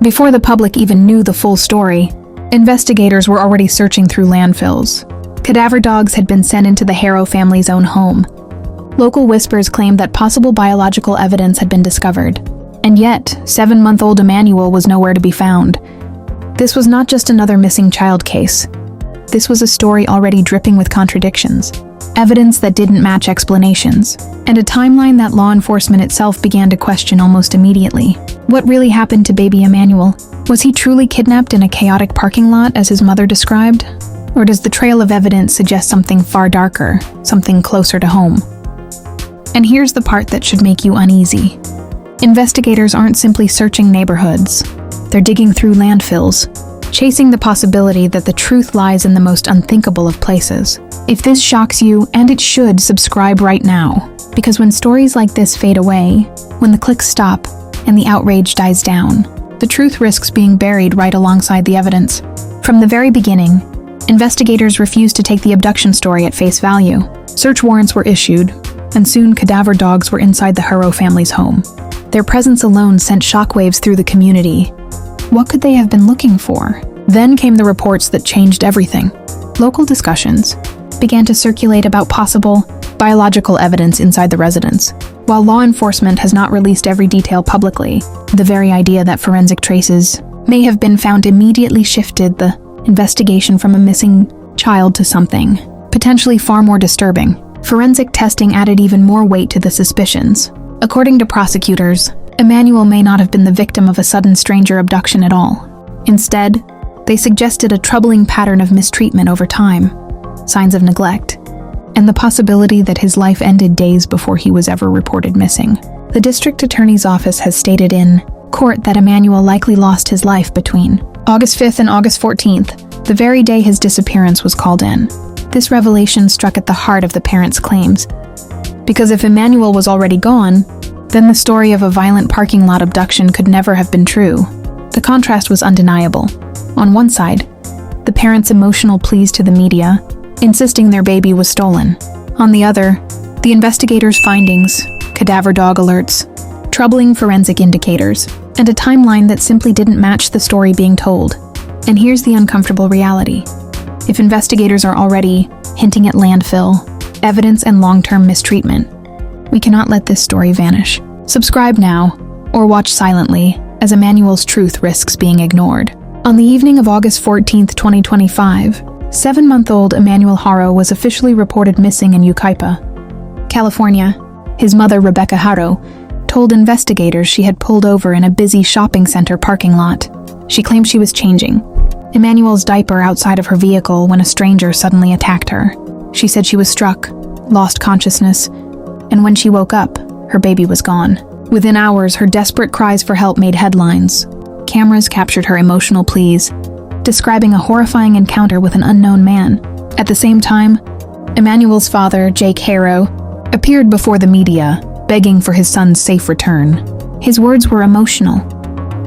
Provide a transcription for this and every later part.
Before the public even knew the full story, investigators were already searching through landfills. Cadaver dogs had been sent into the Haro family's own home. Local whispers claimed that possible biological evidence had been discovered. And yet, 7-month-old Emmanuel was nowhere to be found. This was not just another missing child case. This was a story already dripping with contradictions, evidence that didn't match explanations, and a timeline that law enforcement itself began to question almost immediately. What really happened to baby Emmanuel? Was he truly kidnapped in a chaotic parking lot as his mother described? Or does the trail of evidence suggest something far darker, something closer to home? And here's the part that should make you uneasy. Investigators aren't simply searching neighborhoods. They're digging through landfills, chasing the possibility that the truth lies in the most unthinkable of places. If this shocks you, and it should, subscribe right now. Because when stories like this fade away, when the clicks stop, and the outrage dies down, the truth risks being buried right alongside the evidence. From the very beginning, investigators refused to take the abduction story at face value. Search warrants were issued, and soon cadaver dogs were inside the Haro family's home. Their presence alone sent shockwaves through the community. What could they have been looking for? Then came the reports that changed everything. Local discussions began to circulate about possible biological evidence inside the residence. While law enforcement has not released every detail publicly, the very idea that forensic traces may have been found immediately shifted the investigation from a missing child to something potentially far more disturbing. Forensic testing added even more weight to the suspicions. According to prosecutors, Emmanuel may not have been the victim of a sudden stranger abduction at all. Instead, they suggested a troubling pattern of mistreatment over time, signs of neglect, and the possibility that his life ended days before he was ever reported missing. The district attorney's office has stated in court that Emmanuel likely lost his life between August 5th and August 14th, the very day his disappearance was called in. This revelation struck at the heart of the parents' claims. Because if Emmanuel was already gone, then the story of a violent parking lot abduction could never have been true. The contrast was undeniable. On one side, the parents' emotional pleas to the media, insisting their baby was stolen. On the other, the investigators' findings, cadaver dog alerts, troubling forensic indicators, and a timeline that simply didn't match the story being told. And here's the uncomfortable reality. If investigators are already hinting at landfill, evidence, and long-term mistreatment, we cannot let this story vanish. Subscribe now, or watch silently, as Emmanuel's truth risks being ignored. On the evening of August 14, 2025, 7-month-old Emmanuel Haro was officially reported missing in Yucaipa, California. His mother, Rebecca Haro, told investigators she had pulled over in a busy shopping center parking lot. She claimed she was changing Emmanuel's diaper outside of her vehicle when a stranger suddenly attacked her. She said she was struck, lost consciousness, and when she woke up, her baby was gone. Within hours, her desperate cries for help made headlines. Cameras captured her emotional pleas, describing a horrifying encounter with an unknown man. At the same time, Emmanuel's father, Jake Haro, appeared before the media, begging for his son's safe return. His words were emotional,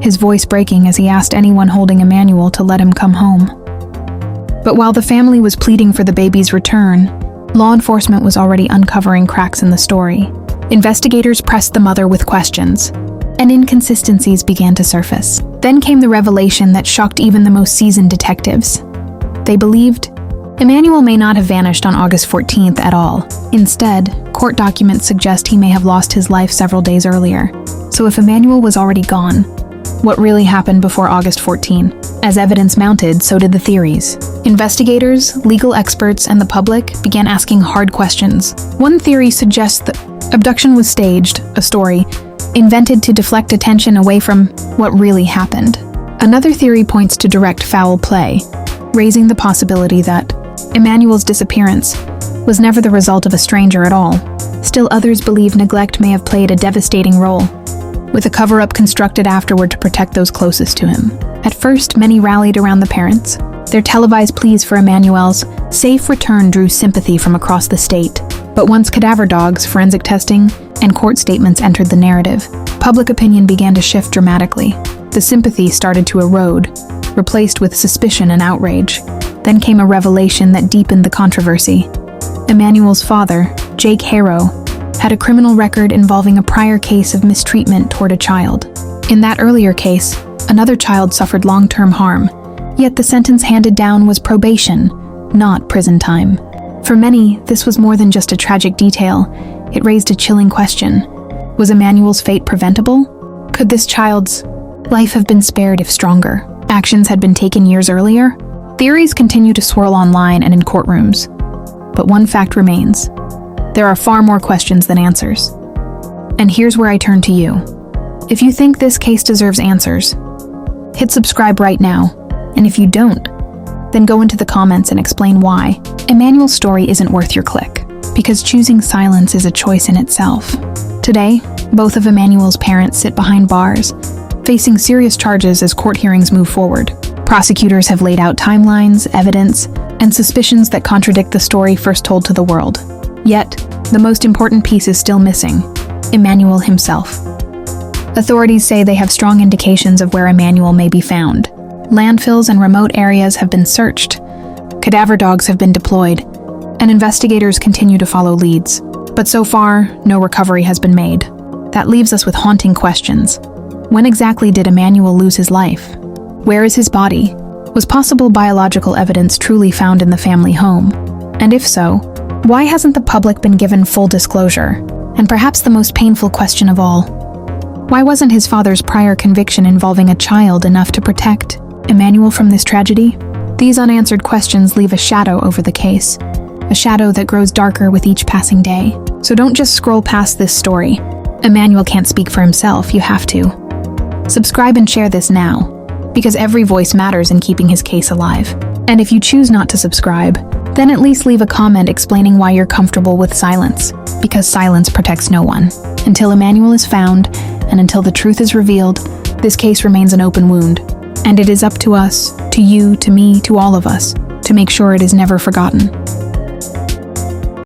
his voice breaking as he asked anyone holding Emmanuel to let him come home. But while the family was pleading for the baby's return, law enforcement was already uncovering cracks in the story. Investigators pressed the mother with questions, and inconsistencies began to surface. Then came the revelation that shocked even the most seasoned detectives. They believed Emmanuel may not have vanished on August 14th at all. Instead, court documents suggest he may have lost his life several days earlier. So if Emmanuel was already gone, what really happened before August 14? As evidence mounted, so did the theories. Investigators, legal experts, and the public began asking hard questions. One theory suggests that abduction was staged, a story invented to deflect attention away from what really happened. Another theory points to direct foul play, raising the possibility that Emmanuel's disappearance was never the result of a stranger at all. Still, others believe neglect may have played a devastating role, with a cover-up constructed afterward to protect those closest to him. At first, many rallied around the parents. Their televised pleas for Emmanuel's safe return drew sympathy from across the state. But once cadaver dogs, forensic testing, and court statements entered the narrative, public opinion began to shift dramatically. The sympathy started to erode, replaced with suspicion and outrage. Then came a revelation that deepened the controversy. Emmanuel's father, Jake Haro, had a criminal record involving a prior case of mistreatment toward a child. In that earlier case, another child suffered long-term harm, yet the sentence handed down was probation, not prison time. For many, this was more than just a tragic detail. It raised a chilling question. Was Emmanuel's fate preventable? Could this child's life have been spared if stronger actions had been taken years earlier? Theories continue to swirl online and in courtrooms. But one fact remains. There are far more questions than answers. And here's where I turn to you. If you think this case deserves answers, hit subscribe right now. And if you don't, then go into the comments and explain why. Emmanuel's story isn't worth your click, because choosing silence is a choice in itself. Today, both of Emmanuel's parents sit behind bars, facing serious charges as court hearings move forward. Prosecutors have laid out timelines, evidence, and suspicions that contradict the story first told to the world. Yet, the most important piece is still missing: Emmanuel himself. Authorities say they have strong indications of where Emmanuel may be found. Landfills and remote areas have been searched. Cadaver dogs have been deployed, and investigators continue to follow leads. But so far, no recovery has been made. That leaves us with haunting questions. When exactly did Emmanuel lose his life? Where is his body? Was possible biological evidence truly found in the family home? And if so, why hasn't the public been given full disclosure? And perhaps the most painful question of all, why wasn't his father's prior conviction involving a child enough to protect Emmanuel from this tragedy? These unanswered questions leave a shadow over the case, a shadow that grows darker with each passing day. So don't just scroll past this story. Emmanuel can't speak for himself, you have to. Subscribe and share this now, because every voice matters in keeping his case alive. And if you choose not to subscribe, then at least leave a comment explaining why you're comfortable with silence, because silence protects no one. Until Emmanuel is found, and until the truth is revealed, this case remains an open wound. And it is up to us, to you, to me, to all of us, to make sure it is never forgotten.